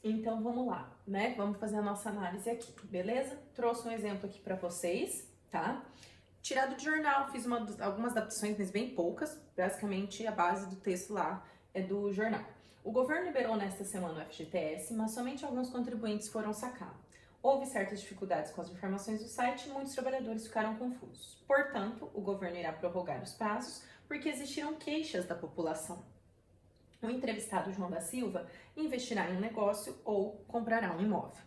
Então vamos lá, né? Vamos fazer a nossa análise aqui, beleza? Trouxe um exemplo aqui para vocês, tá? Tirado de jornal, fiz algumas adaptações, mas bem poucas. Basicamente, a base do texto lá é do jornal. O governo liberou nesta semana o FGTS, mas somente alguns contribuintes foram sacar. Houve certas dificuldades com as informações do site e muitos trabalhadores ficaram confusos. Portanto, o governo irá prorrogar os prazos porque existiram queixas da população. O entrevistado João da Silva investirá em um negócio ou comprará um imóvel.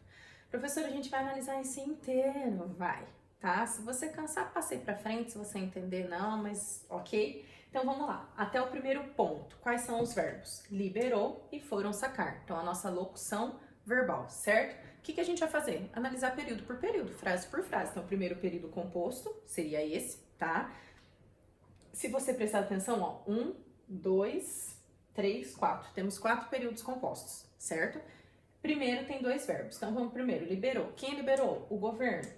Professora, a gente vai analisar isso inteiro, vai, tá? Se você cansar, passei para frente, se você entender, não, mas ok. Então vamos lá, até o primeiro ponto. Quais são os verbos? Liberou e foram sacar. Então a nossa locução verbal, certo? O que a gente vai fazer? Analisar período por período, frase por frase. Então o primeiro período composto seria esse, tá? Se você prestar atenção, ó, 1, 2, 3, 4. Temos 4 períodos compostos, certo? Primeiro tem 2 verbos. Então vamos primeiro, liberou. Quem liberou? O governo.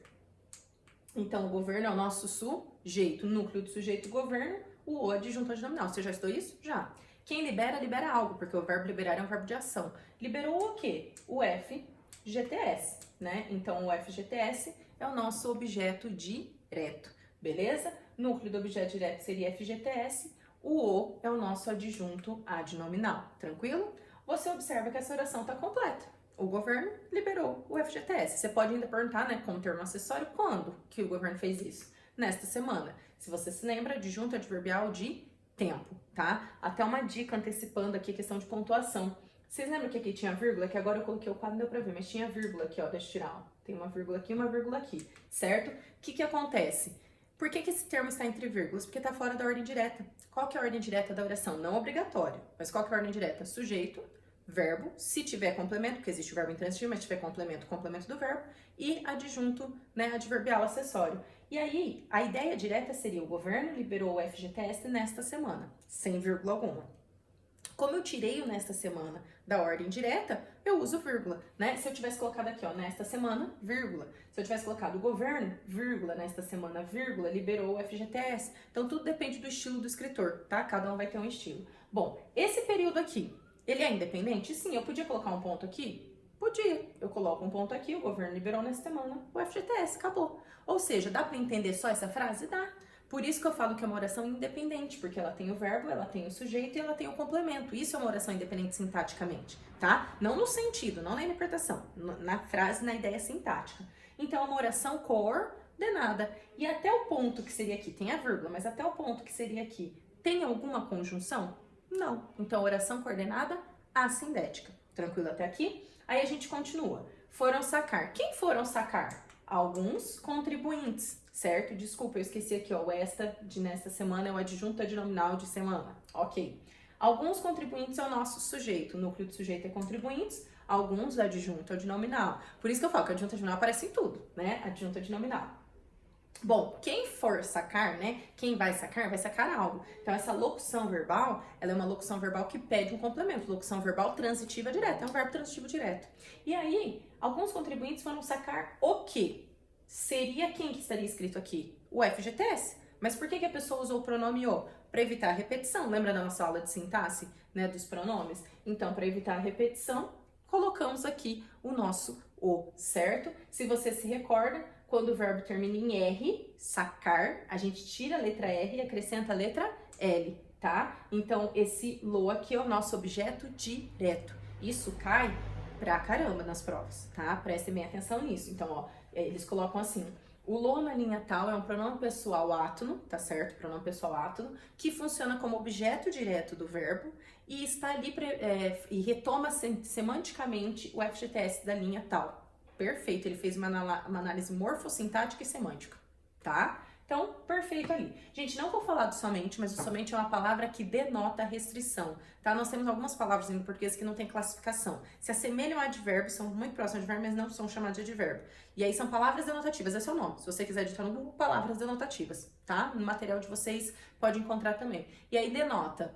Então o governo é o nosso sujeito, núcleo do sujeito governo, o adjunto adnominal. Você já estudou isso? Já. Quem libera, libera algo, porque o verbo liberar é um verbo de ação. Liberou o quê? O FGTS, né? Então o FGTS é o nosso objeto direto, beleza? Núcleo do objeto direto seria FGTS, o é o nosso adjunto adnominal, tranquilo? Você observa que essa oração está completa. O governo liberou o FGTS. Você pode ainda perguntar, né, como termo acessório, quando que o governo fez isso? Nesta semana. Se você se lembra, adjunto adverbial de tempo, tá? Até uma dica antecipando aqui a questão de pontuação. Vocês lembram que aqui tinha vírgula? Que agora eu coloquei o quadro, não deu pra ver, mas tinha vírgula aqui, ó, deixa eu tirar, ó. Tem uma vírgula aqui e uma vírgula aqui, certo? O que acontece? Por que esse termo está entre vírgulas? Porque está fora da ordem direta. Qual que é a ordem direta da oração? Não obrigatório, mas qual que é a ordem direta? Sujeito, verbo, se tiver complemento, porque existe o verbo intransitivo, mas se tiver complemento, complemento do verbo, e adjunto, né, adverbial acessório. E aí, a ideia direta seria o governo liberou o FGTS nesta semana, sem vírgula alguma. Como eu tirei o nesta semana da ordem direta, eu uso vírgula, né? Se eu tivesse colocado aqui, ó, nesta semana, vírgula. Se eu tivesse colocado o governo, vírgula, nesta semana, vírgula, liberou o FGTS. Então, tudo depende do estilo do escritor, tá? Cada um vai ter um estilo. Bom, esse período aqui, ele é independente? Sim, eu podia colocar um ponto aqui? Podia. Eu coloco um ponto aqui, o governo liberou nesta semana o FGTS, acabou. Ou seja, dá para entender só essa frase? Dá. Por isso que eu falo que é uma oração independente, porque ela tem o verbo, ela tem o sujeito e ela tem o complemento. Isso é uma oração independente sintaticamente, tá? Não no sentido, não na interpretação, na frase, na ideia sintática. Então, é uma oração coordenada. E até o ponto que seria aqui, tem a vírgula, mas até o ponto que seria aqui, tem alguma conjunção? Não. Então, oração coordenada assindética. Tranquilo até aqui? Aí a gente continua. Foram sacar. Quem foram sacar? Alguns contribuintes, certo? Desculpa, eu esqueci aqui, ó, o esta de nesta semana é o adjunto adnominal de semana. Ok. Alguns contribuintes é o nosso sujeito, o núcleo do sujeito é contribuintes, alguns adjunto adnominal. Por isso que eu falo que adjunto adnominal aparece em tudo, né? Adjunto adnominal. Bom, quem for sacar, né? Quem vai sacar algo. Então, essa locução verbal, ela é uma locução verbal que pede um complemento. Locução verbal transitiva direta, é um verbo transitivo direto. E aí, alguns contribuintes foram sacar o quê? Seria quem que estaria escrito aqui? O FGTS. Mas por que a pessoa usou o pronome o? Para evitar a repetição. Lembra da nossa aula de sintaxe, né, dos pronomes? Então, para evitar a repetição, colocamos aqui o nosso o, certo? Se você se recorda, quando o verbo termina em R, sacar, a gente tira a letra R e acrescenta a letra L, tá? Então, esse lo aqui é o nosso objeto direto. Isso cai pra caramba nas provas, tá? Prestem bem atenção nisso. Então, ó, eles colocam assim: o lo na linha tal é um pronome pessoal átono, tá certo? Pronome pessoal átono, que funciona como objeto direto do verbo e está ali e retoma semanticamente o FGTS da linha tal. Perfeito, ele fez uma análise morfossintática e semântica, tá? Então, perfeito ali. Gente, não vou falar do somente, mas o somente é uma palavra que denota restrição, tá? Nós temos algumas palavras em português que não tem classificação. Se assemelham a advérbio, são muito próximas de advérbio, mas não são chamadas de advérbio. E aí são palavras denotativas, esse é o nome. Se você quiser digitar no Google, palavras denotativas, tá? No material de vocês pode encontrar também. E aí denota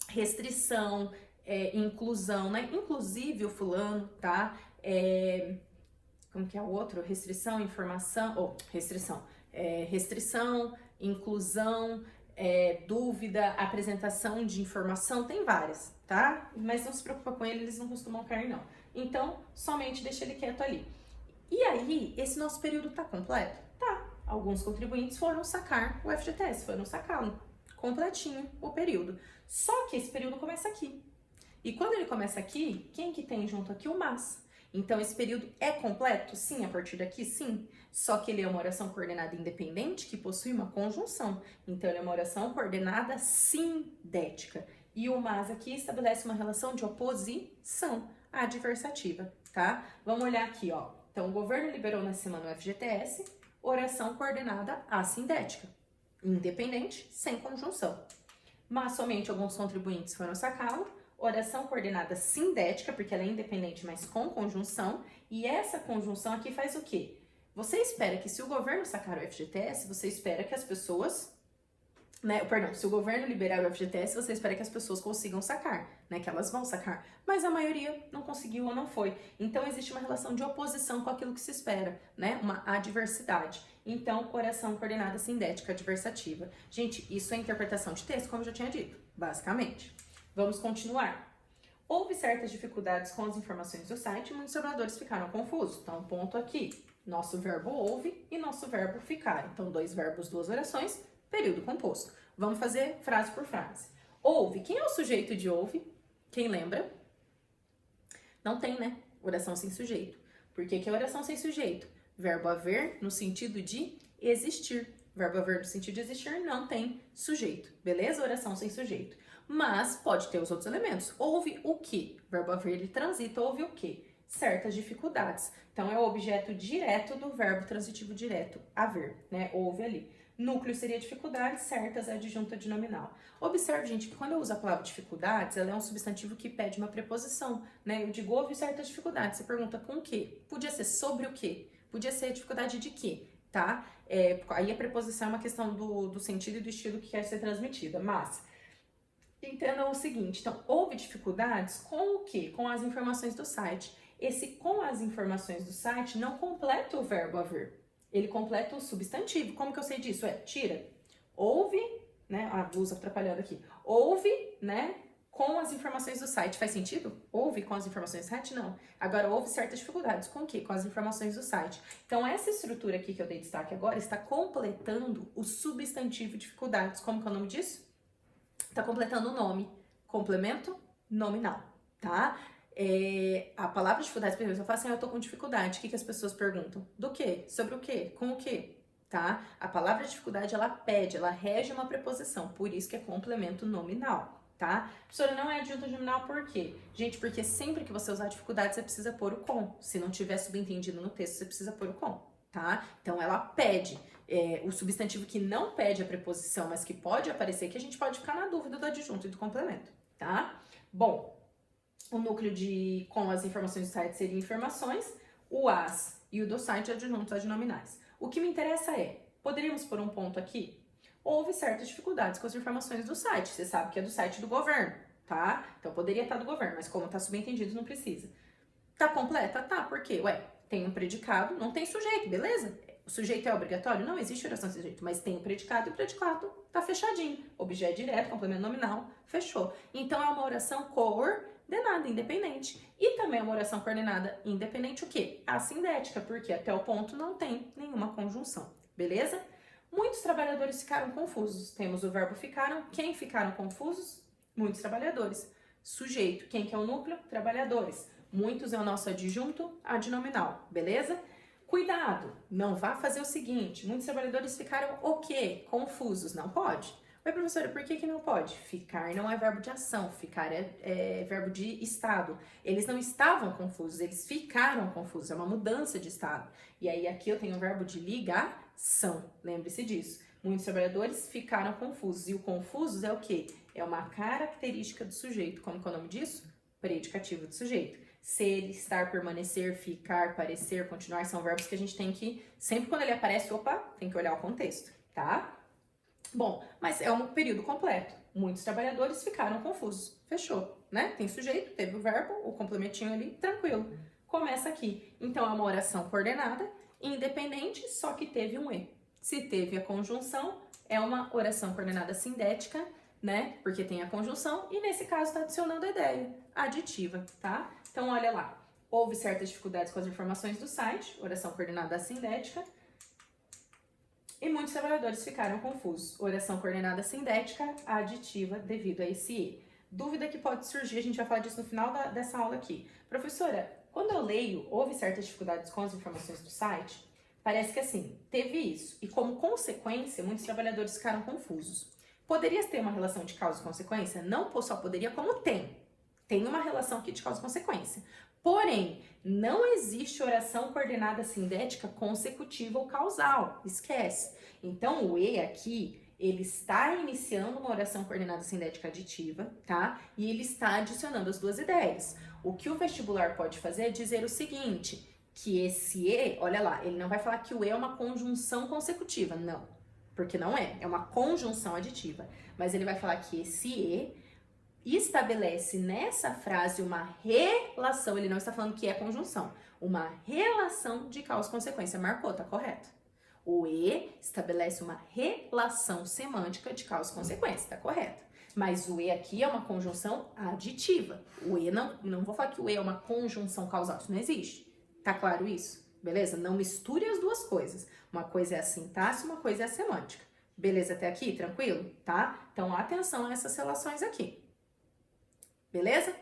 restrição, inclusão, né? Inclusive o fulano, tá? Como que é o outro? Restrição, informação, restrição, inclusão, dúvida, apresentação de informação, tem várias, tá? Mas não se preocupa com ele, eles não costumam cair, não. Então, somente deixa ele quieto ali. E aí, esse nosso período tá completo? Tá. Alguns contribuintes foram sacar o FGTS, foram sacá-lo completinho o período. Só que esse período começa aqui. E quando ele começa aqui, quem que tem junto aqui? O MAS. Então, esse período é completo? Sim, a partir daqui, sim. Só que ele é uma oração coordenada independente que possui uma conjunção. Então, ele é uma oração coordenada sindética. E o MAS aqui estabelece uma relação de oposição adversativa, tá? Vamos olhar aqui, ó. Então, o governo liberou na semana o FGTS, oração coordenada assindética. Independente, sem conjunção. Mas somente alguns contribuintes foram sacá-lo. Oração coordenada sindética, porque ela é independente, mas com conjunção. E essa conjunção aqui faz o quê? Você espera que se o governo sacar o FGTS, você espera que as pessoas... se o governo liberar o FGTS, você espera que as pessoas consigam sacar, né? Que elas vão sacar. Mas a maioria não conseguiu ou não foi. Então, existe uma relação de oposição com aquilo que se espera, né? Uma adversidade. Então, oração coordenada sindética adversativa. Gente, isso é interpretação de texto, como eu já tinha dito, basicamente. Vamos continuar. Houve certas dificuldades com as informações do site e muitos trabalhadores ficaram confusos. Então, ponto aqui. Nosso verbo houve e nosso verbo ficar. Então, 2 verbos, 2 orações, período composto. Vamos fazer frase por frase. Houve. Quem é o sujeito de houve? Quem lembra? Não tem, né? Oração sem sujeito. Por que é oração sem sujeito? Verbo haver no sentido de existir. Verbo haver no sentido de existir não tem sujeito. Beleza? Oração sem sujeito. Mas pode ter os outros elementos. Houve o que? Verbo haver, ele transita. Houve o que? Certas dificuldades. Então, é o objeto direto do verbo transitivo direto, haver, né? Houve ali. Núcleo seria dificuldades, certas é adjunta de nominal. Observe, gente, que quando eu uso a palavra dificuldades, ela é um substantivo que pede uma preposição, né? Eu digo, houve certas dificuldades. Você pergunta com o quê? Podia ser sobre o quê? Podia ser dificuldade de quê? Tá? Aí a preposição é uma questão do sentido e do estilo que quer ser transmitida, mas... Entendam o seguinte, então, houve dificuldades com o quê? Com as informações do site. Esse com as informações do site não completa o verbo haver. Ele completa o substantivo. Como que eu sei disso? Tira. Houve, né? A blusa atrapalhando aqui. Houve, né? Com as informações do site. Faz sentido? Houve com as informações do site? Não. Agora, houve certas dificuldades. Com o quê? Com as informações do site. Então, essa estrutura aqui que eu dei destaque agora está completando o substantivo dificuldades. Como que é o nome disso? Está completando o nome, complemento nominal, tá? A palavra dificuldade, por exemplo, eu falo assim, eu tô com dificuldade, o que as pessoas perguntam? Do quê? Sobre o quê? Com o quê? Tá? A palavra dificuldade, ela pede, ela rege uma preposição, por isso que é complemento nominal, tá? Professora, não é adjunto nominal por quê? Gente, porque sempre que você usar dificuldade, você precisa pôr o com. Se não tiver subentendido no texto, você precisa pôr o com, tá? Então, ela pede. O substantivo que não pede a preposição, mas que pode aparecer, que a gente pode ficar na dúvida do adjunto e do complemento, tá? Bom, o núcleo com as informações do site seria informações, o as e o do site adjuntos adnominais. O que me interessa poderíamos pôr um ponto aqui? Houve certas dificuldades com as informações do site, você sabe que é do site do governo, tá? Então poderia estar do governo, mas como tá subentendido, não precisa. Tá completa? Tá, por quê? Tem um predicado, não tem sujeito, beleza? O sujeito é obrigatório? Não existe oração sem sujeito, mas tem o predicado e o predicado tá fechadinho. Objeto direto, complemento nominal, fechou. Então é uma oração coordenada, independente. E também é uma oração coordenada independente o quê? Assindética, porque até o ponto não tem nenhuma conjunção, beleza? Muitos trabalhadores ficaram confusos. Temos o verbo ficaram. Quem ficaram confusos? Muitos trabalhadores. Sujeito, quem que é o núcleo? Trabalhadores. Muitos é o nosso adjunto adnominal, beleza? Cuidado, não vá fazer o seguinte, muitos trabalhadores ficaram o quê? Confusos, não pode. Oi, professora, por que não pode? Ficar não é verbo de ação, ficar é verbo de estado. Eles não estavam confusos, eles ficaram confusos, é uma mudança de estado. E aí aqui eu tenho o verbo de ligação, lembre-se disso. Muitos trabalhadores ficaram confusos, e o confusos é o quê? É uma característica do sujeito, como que é o nome disso? Predicativo do sujeito. Ser, estar, permanecer, ficar, parecer, continuar, são verbos que a gente tem que, sempre quando ele aparece, tem que olhar o contexto, tá? Bom, mas é um período completo. Muitos trabalhadores ficaram confusos. Fechou, né? Tem sujeito, teve o verbo, o complementinho ali, tranquilo. Começa aqui. Então, é uma oração coordenada, independente, só que teve um E. Se teve a conjunção, é uma oração coordenada sindética, né? Porque tem a conjunção e nesse caso está adicionando a ideia aditiva, tá? Então, olha lá. Houve certas dificuldades com as informações do site, oração coordenada sindética, e muitos trabalhadores ficaram confusos. Oração coordenada sindética aditiva devido a esse E. Dúvida que pode surgir, a gente vai falar disso no final dessa aula aqui. Professora, quando eu leio, houve certas dificuldades com as informações do site, parece que assim, teve isso. E como consequência, muitos trabalhadores ficaram confusos. Poderia ter uma relação de causa e consequência? Não só poderia, como tem. Tem uma relação aqui de causa e consequência. Porém, não existe oração coordenada sindética consecutiva ou causal. Esquece. Então, o E aqui, ele está iniciando uma oração coordenada sindética aditiva, tá? E ele está adicionando as duas ideias. O que o vestibular pode fazer é dizer o seguinte, que esse E, olha lá, ele não vai falar que o E é uma conjunção consecutiva, não. Porque não é, é uma conjunção aditiva. Mas ele vai falar que esse E estabelece nessa frase uma relação, ele não está falando que é conjunção, uma relação de causa e consequência. Marcou, tá correto. O E estabelece uma relação semântica de causa e consequência, tá correto. Mas o E aqui é uma conjunção aditiva. O E não vou falar que o E é uma conjunção causal, isso não existe. Tá claro isso? Beleza? Não misture as duas coisas. Uma coisa é a sintaxe, uma coisa é a semântica. Beleza até aqui? Tranquilo? Tá? Então, atenção a essas relações aqui. Beleza?